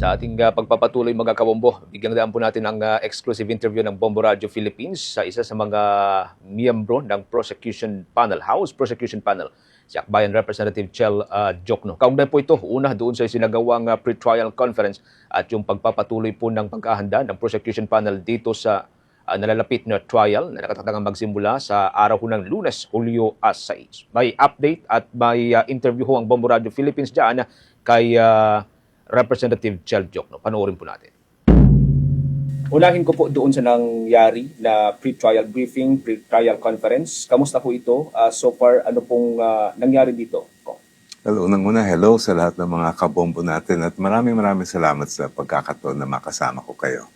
Sa ating pagpapatuloy mga kabombo, bigyan daan po natin ang exclusive interview ng Bombo Radio Philippines sa isa sa mga miyembro ng prosecution panel, House Prosecution Panel, si Akbayan Representative Chel Jokno. Kaugnay po ito, una doon sa sinagawang pre-trial conference at yung pagpapatuloy po ng pagkahanda ng prosecution panel dito sa nalalapit na trial na nakatakdang magsimula sa araw ng Lunes, Hulyo 6. May update at may interview ho ang Bombo Radio Philippines dyan kay Representative Chel Jokno. Panoorin po natin. Unahin ko po doon sa nangyari na pre-trial briefing, pre-trial conference. Kamusta po ito? So far, ano pong nangyari dito? Well, unang-una, hello sa lahat ng mga kabombo natin at maraming salamat sa pagkakataon na makasama ko kayo.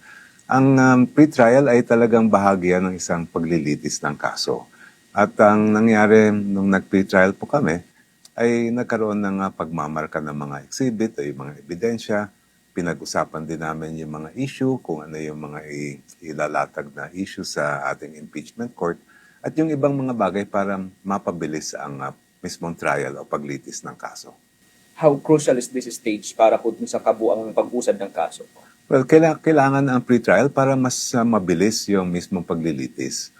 Ang pre-trial ay talagang bahagi ng isang paglilitis ng kaso. At ang nangyari nung nag-pre-trial po kami, ay nagkaroon ng pagmamarka ng mga exhibit o yung mga ebidensya. Pinag-usapan din namin yung mga issue, kung ano yung mga ilalatag na issue sa ating impeachment court, at yung ibang mga bagay para mapabilis ang mismong trial o paglitis ng kaso. How crucial is this stage para po sa kabuang pag-usad ng kaso? Well, kailangan ang pre-trial para mas mabilis yung mismong paglilitis.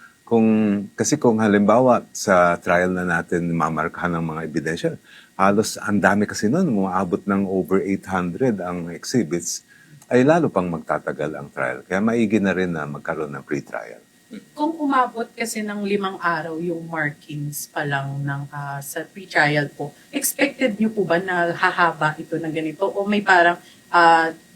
Kasi kung halimbawa sa trial na natin mamarkahan ng mga ebidensya, halos ang dami kasi noon, umaabot ng over 800 ang exhibits, ay lalo pang magtatagal ang trial. Kaya maigi na rin na magkaroon ng pre-trial. Kung umabot kasi ng 5 araw yung markings pa lang ng, sa pre-trial po, expected nyo po ba na hahaba ito ng ganito? O may parang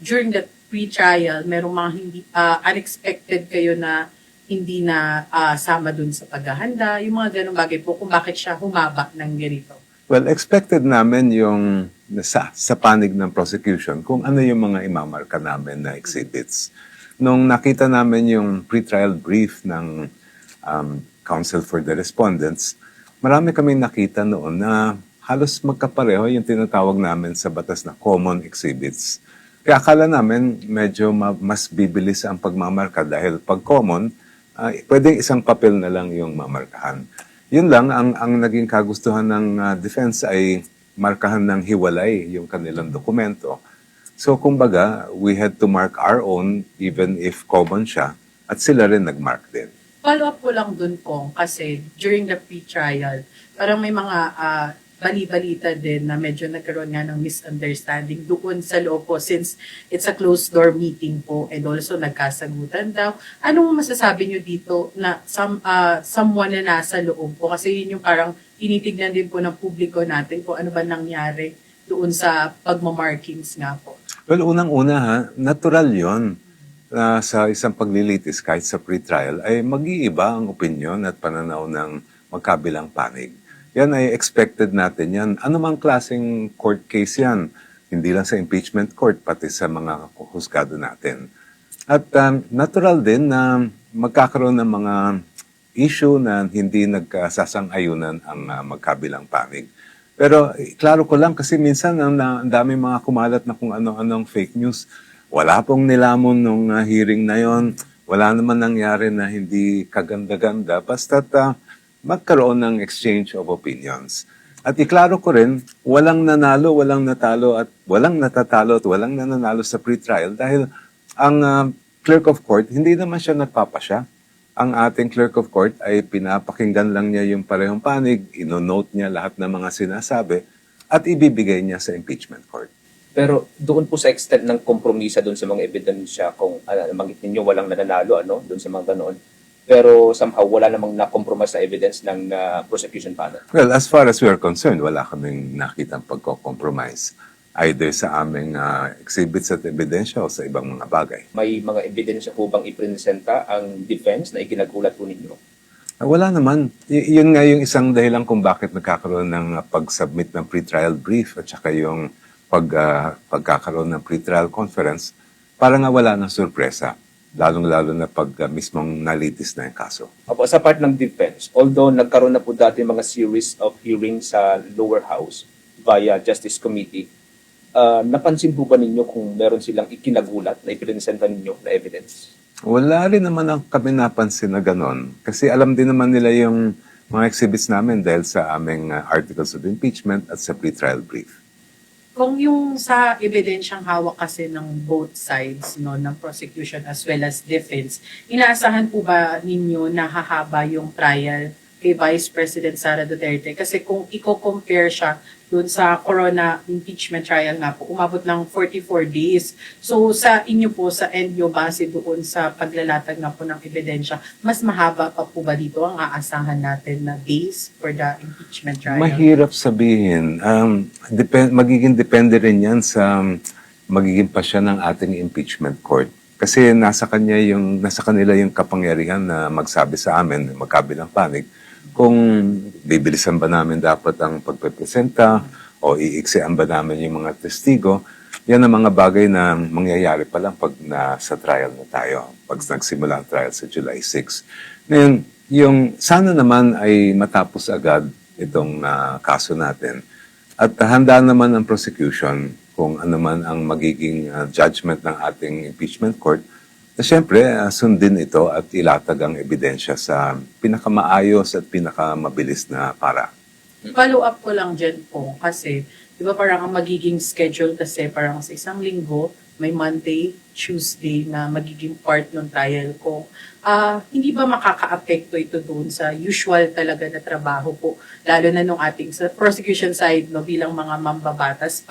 during the pre-trial, merong mga hindi unexpected kayo na hindi na sama dun sa paghahanda, yung mga ganong bagay po, kung bakit siya humaba ng ganito? Well, expected namin yung sa panig ng prosecution kung ano yung mga imamarka namin na exhibits. Nung nakita namin yung pre-trial brief ng Counsel for the Respondents, marami kaming nakita noon na halos magkapareho yung tinatawag namin sa batas na common exhibits. Kaya akala namin medyo mas bibilis ang pagmamarka dahil pag common, pwedeng isang papel na lang yung mamarkahan. Yun lang, ang naging kagustuhan ng defense ay markahan ng hiwalay yung kanilang dokumento. So, kumbaga, we had to mark our own even if common siya at sila rin nag-mark din. Follow up ko lang dun po, kasi during the pre-trial, parang may mga bali-balita din na medyo nagkaroon nga ng misunderstanding doon sa loob po since it's a closed-door meeting po and also nagkasagutan daw. Anong masasabi nyo dito na someone na nasa loob po? Kasi yun yung parang tinitignan din po ng publiko natin kung ano ba nangyari doon sa pagmamarkings nga po. Well, unang-una natural yon sa isang paglilitis kahit sa pre-trial ay mag-iiba ang opinion at pananaw ng magkabilang panig. Yan ay expected natin yan. Ano mang klaseng court case yan, hindi lang sa impeachment court, pati sa mga husgado natin. At natural din na magkakaroon ng mga issue na hindi nagkasasang-ayunan ang magkabilang panig. Pero klaro ko lang kasi minsan ang dami mga kumalat na kung ano-anong fake news. Wala pong nilamon nung hearing na yon. Wala naman nangyari na hindi kaganda-ganda. Basta't magkaroon ng exchange of opinions. At iklaro ko rin, walang nanalo, walang natalo, at walang natatalo at walang nananalo sa pre-trial dahil ang clerk of court, hindi naman siya nagpapasya. Ang ating clerk of court ay pinapakinggan lang niya yung parehong panig, ino-note niya lahat ng mga sinasabi, at ibibigay niya sa impeachment court. Pero doon po sa extent ng kompromisa doon sa mga ebidensya, kung nabanggit ninyo walang nananalo, doon sa mga ganoon, pero somehow wala namang na-compromise na evidence ng prosecution panel. Well, as far as we are concerned, wala kaming nakitang pagko-compromise either sa aming exhibits at ebidensya o sa ibang mga bagay. May mga ebidensya po bang ipresenta ang defense na ikinagulat po ninyo? Wala naman. Yun nga yung isang dahilan kung bakit nagkakaroon ng pag-submit ng pre-trial brief at saka yung pagkakaroon ng pre-trial conference para nga wala ng sorpresa. Lalong-lalo na pag mismong nalitis na yung kaso. Opo, sa part ng defense, although nagkaroon na po dati mga series of hearings sa lower house via Justice Committee, napansin po ba ninyo kung meron silang ikinagulat na ipiresenta ninyo na evidence? Wala rin naman kami napansin na ganon. Kasi alam din naman nila yung mga exhibits namin dahil sa aming articles of impeachment at sa pre-trial brief. Kung yung sa ebidensyang hawak kasi ng both sides, no, ng prosecution as well as defense, inaasahan po ba ninyo na hahaba yung trial kay Vice President Sara Duterte? Kasi kung i-compare siya dun sa corona impeachment trial nga po, umabot ng 44 days. So sa inyo po, sa end nyo, base doon sa paglalatag nga po ng ebidensya, mas mahaba pa po ba dito ang aasahan natin na days for the impeachment trial? Mahirap sabihin. Magiging depende rin yan sa magiging pasya ng ating impeachment court. Kasi nasa kanila yung kapangyarihan na magsabi sa amin, magkabilang panig, kung bibilisan ba namin dapat ang pagpepresenta o iiksian ba namin yung mga testigo. Yan ang mga bagay na mangyayari pa lang pag nasa trial na tayo, pag nagsimula ang trial sa July 6. Ngayon, yung sana naman ay matapos agad itong kaso natin. At handa naman ang prosecution kung ano man ang magiging judgment ng ating impeachment court. Na siyempre, sundin ito at ilatag ang ebidensya sa pinakamaayos at pinakamabilis na para. Follow up ko lang dyan po kasi di ba parang ang magiging schedule kasi parang sa isang linggo may Monday, Tuesday na magiging part ng trial ko. Hindi ba makaka-apekto ito doon sa usual talaga na trabaho po, lalo na nung ating sa prosecution side no, bilang mga mambabatas,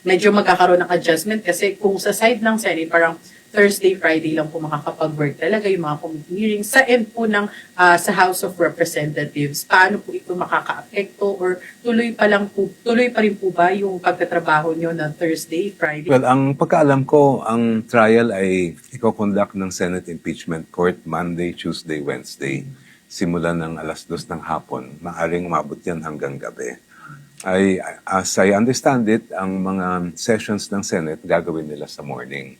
medyo magkakaroon ng adjustment kasi kung sa side ng Senate parang Thursday, Friday lang po makakapag-work talaga yung mga committee hearings. Sa end po ng sa House of Representatives, paano po ito makaka-apekto or tuloy pa rin po ba yung pagtatrabaho nyo ng Thursday, Friday? Well, ang pagkaalam ko, ang trial ay iko-conduct ng Senate Impeachment Court Monday, Tuesday, Wednesday. Simula ng 2:00 ng hapon. Maaring umabot yan hanggang gabi. As I understand it, ang mga sessions ng Senate gagawin nila sa morning.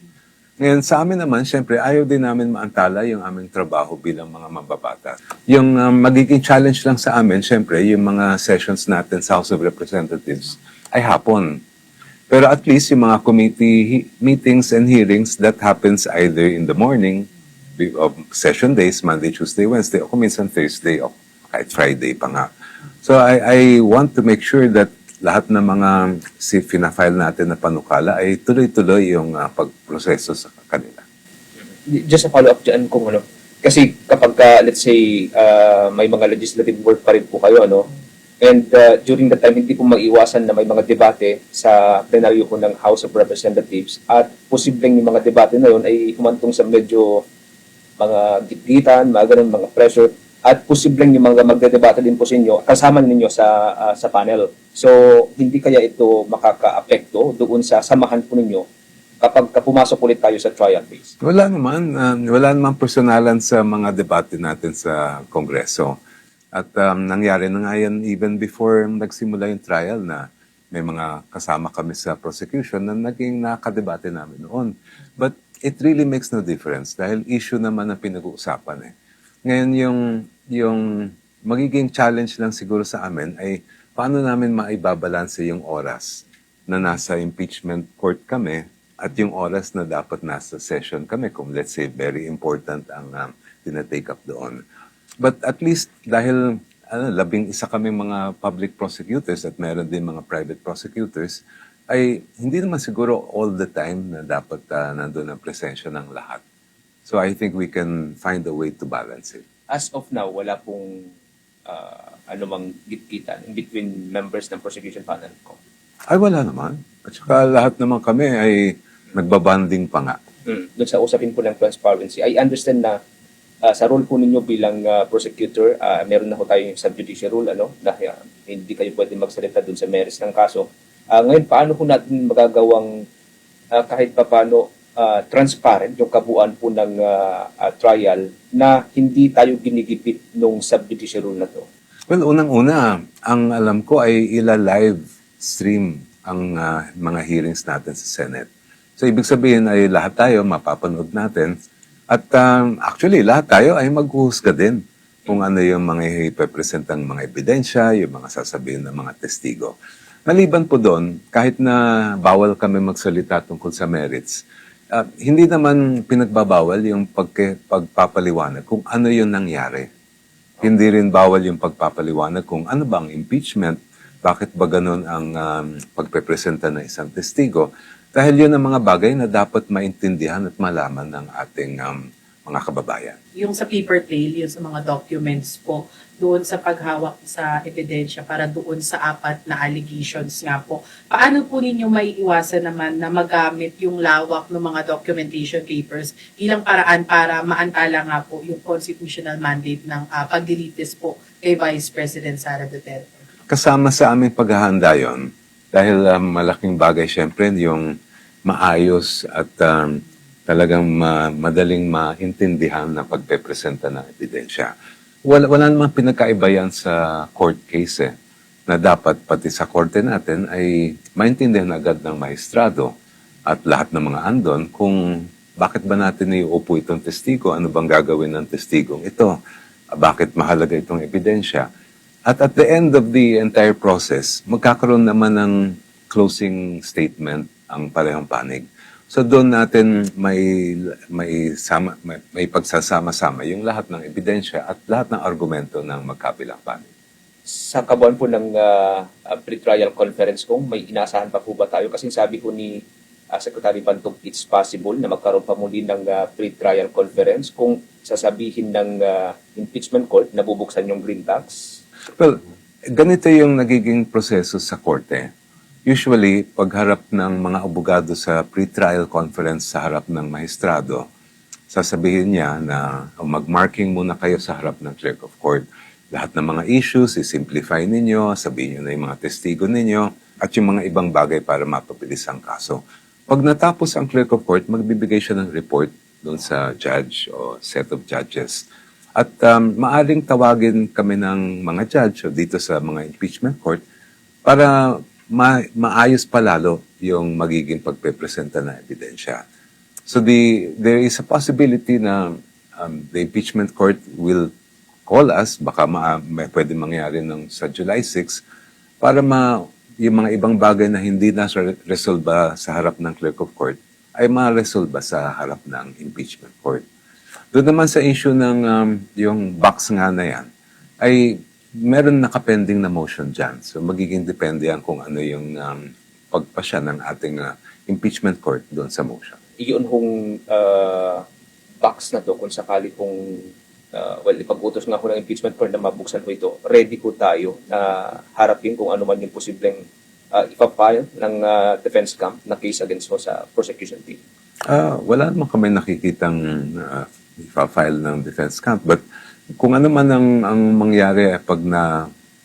Ngayon, sa amin naman, syempre, ayaw din namin maantala yung aming trabaho bilang mga mambabatas. Yung magiging challenge lang sa amin, syempre, yung mga sessions natin sa House of Representatives ay hapon. Pero at least yung mga committee meetings and hearings that happens either in the morning of session days, Monday, Tuesday, Wednesday, o kung minsan Thursday, o kahit Friday pa nga. So I want to make sure that lahat ng mga fina-file natin na panukala ay tuloy-tuloy yung pagproseso sa kanila. Just a follow-up dyan kung ano. Kasi kapag, let's say, may mga legislative work pa rin po kayo, ano? And during that time, hindi po maiwasan na may mga debate sa plenaryo po ng House of Representatives at posibleng yung mga debate na yun ay humantong sa medyo mga gitgitan, mga ganun, mga pressure, at posibleng yung mga magdedebate din po sa inyo, kasama ninyo sa panel. So, hindi kaya ito makaka-apekto doon sa samahan po ninyo kapag pumasok ulit tayo sa trial phase? Wala naman personalan sa mga debate natin sa Kongreso. At nangyari na nga yan even before nagsimula yung trial na may mga kasama kami sa prosecution na naging nakadebate namin noon. But it really makes no difference dahil issue naman ang pinag-uusapan eh. Ngayon yung magiging challenge lang siguro sa amin ay paano namin maibabalanse yung oras na nasa impeachment court kami at yung oras na dapat nasa session kami kung let's say very important ang tinatake up doon. But at least dahil 11 kami mga public prosecutors at meron din mga private prosecutors, ay hindi naman siguro all the time na dapat nandun ang presensya ng lahat. So I think we can find a way to balance it. As of now, wala pong anumang gitgitan in between members ng prosecution panel ko. Ay wala naman. At saka lahat naman kami ay nagbabanding pa nga. Doon sa usapin po ng transparency, I understand na sa role po ninyo bilang prosecutor, meron na po tayong subjudice rule, na hindi kayo pwede magsalita doon sa merits ng kaso. Ngayon, paano po natin magagawang kahit pa paano transparent yung kabuuan po ng trial na hindi tayo ginigipit nung subjudice rule na to? Well, unang-una, ang alam ko ay ila-live stream ang mga hearings natin sa Senate. So, ibig sabihin ay lahat tayo mapapanood natin. At actually, lahat tayo ay maghuhusga din kung ano yung mga ipepresentang mga ebidensya, yung mga sasabihin ng mga testigo. Maliban po doon, kahit na bawal kami magsalita tungkol sa merits, hindi naman pinagbabawal yung pagpapaliwanag kung ano yung nangyari. Hindi rin bawal yung pagpapaliwanag kung ano bang impeachment Bakit ba ganun ang pagpepresenta ng isang testigo? Dahil yun ang mga bagay na dapat maintindihan at malaman ng ating mga kababayan. Yung sa paper trail, yung sa mga documents po, doon sa paghawak sa ebidensya para doon sa 4 na allegations nga po. Paano po ninyo maiiwasan naman na magamit yung lawak ng mga documentation papers bilang paraan para maantala nga po yung constitutional mandate ng pagdilitis po kay Vice President Sara Duterte? Kasama sa aming paghahanda yon dahil malaking bagay syempre yung maayos at talagang madaling maintindihan na pagpepresenta ng ebidensya. Wala namang pinagkaiba yan sa court case na dapat pati sa korte natin ay maintindihan agad ng maestrado at lahat ng mga andon kung bakit ba natin iuupo itong testigo, ano bang gagawin ng testigong ito, bakit mahalaga itong ebidensya. At the end of the entire process, magkakaroon naman ng closing statement ang parehong panig. So doon natin may pagsasama-sama yung lahat ng ebidensya at lahat ng argumento ng magkabilang panig. Sa kabuuan po ng pre-trial conference kung may inaasahan pa po ba tayo? Kasi sabi ko ni Secretary Bantog, it's possible na magkaroon pa muli ng pre-trial conference kung sasabihin ng impeachment court na bubuksan yung green tax. Well, ganito yung nagiging proseso sa korte. Usually, pagharap ng mga abogado sa pre-trial conference sa harap ng maestrado, sasabihin niya na mag-marking muna kayo sa harap ng clerk of court. Lahat ng mga issues, i-simplify ninyo, sabihin niyo na yung mga testigo ninyo, at yung mga ibang bagay para mapabilis ang kaso. Pag natapos ang clerk of court, magbibigay siya ng report doon sa judge o set of judges. At maaring tawagin kami ng mga judge o dito sa mga impeachment court para maayos pa lalo yung magiging pagpepresenta ng ebidensya. So there is a possibility na the impeachment court will call us, baka may pwede mangyari sa July 6, para yung mga ibang bagay na hindi na resolba sa harap ng clerk of court ay ma-resolba sa harap ng impeachment court. Doon naman sa issue ng yung box nga na yan, ay meron nakapending na motion dyan. So magiging depende yan kung ano yung pagpasya ng ating impeachment court doon sa motion. Iyon hong box na to, kung sakali kung ipag-utos nga ho ng impeachment court na mabuksan ho ito, ready ko tayo na harapin kung ano man yung posibleng ipapile ng defense camp na case against ho sa prosecution team. Wala naman kami nakikitang ipafile ng defense camp, but kung ano man ang mangyari pag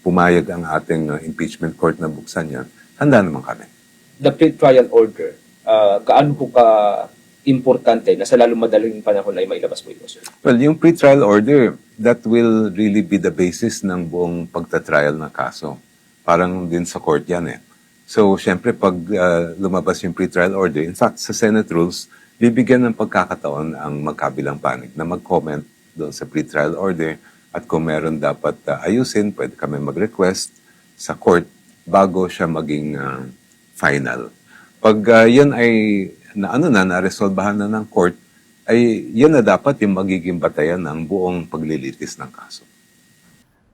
pumayag ang ating impeachment court na buksan yan, handa naman kami. The pre-trial order, gaano po ka importante na sa lalong madaling panahon ay mailabas po ito, sir? Well, yung pre-trial order, that will really be the basis ng buong pagtatrial ng kaso. Parang din sa court yan . So, syempre, pag lumabas yung pre-trial order, in fact, sa Senate rules, bibigyan ng pagkakataon ang magkabilang panig na mag-comment doon sa pre-trial order at kung meron dapat ayusin, pwede kami mag-request sa court bago siya maging final. Pag yan ay na-resolbahan na ng court, ay yan na dapat yung magiging batayan ng buong paglilitis ng kaso.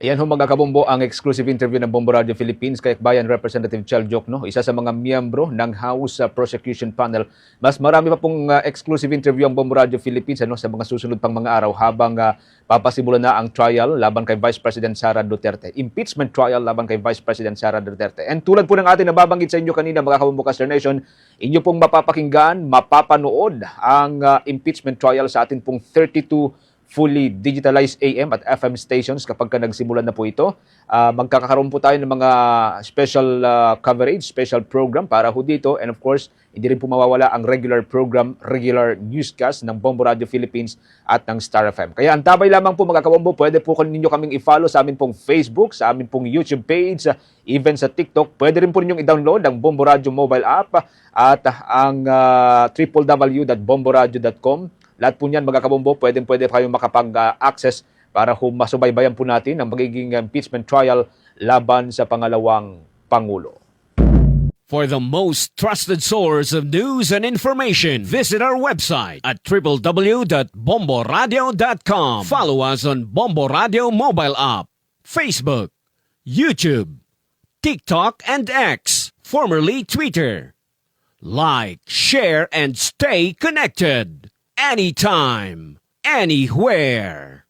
Ayan ho mga kabombo, ang exclusive interview ng Bombo Radio Philippines kay Akbayan Representative Chal Diokno, isa sa mga miyembro ng House Prosecution Panel. Mas marami pa pong exclusive interview ang Bombo Radio Philippines sa mga susunod pang mga araw habang papasimulan na ang trial laban kay Vice President Sara Duterte. Impeachment trial laban kay Vice President Sara Duterte. And tulad po ng ating nababanggit sa inyo kanina mga kabombo Caster Nation, inyo pong mapapakinggan, mapapanood ang impeachment trial sa atin pong 32 fully digitalized AM at FM stations kapag nagsimulan na po ito. Magkakaroon po tayo ng mga special coverage, special program para ho dito. And of course, hindi rin po mawawala ang regular program, regular newscast ng Bombo Radio Philippines at ng Star FM. Kaya antabay lamang po mga kabombo, pwede po ninyo kaming i-follow sa amin pong Facebook, sa amin pong YouTube page, even sa TikTok. Pwede rin po ninyong i-download ang Bombo Radio mobile app at ang www.bomboradio.com. Lahat po niyan mga kabombo, pwede kayong makapag-access para masubaybayan po natin ang magiging impeachment trial laban sa pangalawang Pangulo. For the most trusted source of news and information, visit our website at www.bomboradio.com. Follow us on Bombo Radio mobile app, Facebook, YouTube, TikTok, and X, formerly Twitter. Like, share, and stay connected. Anytime, anywhere.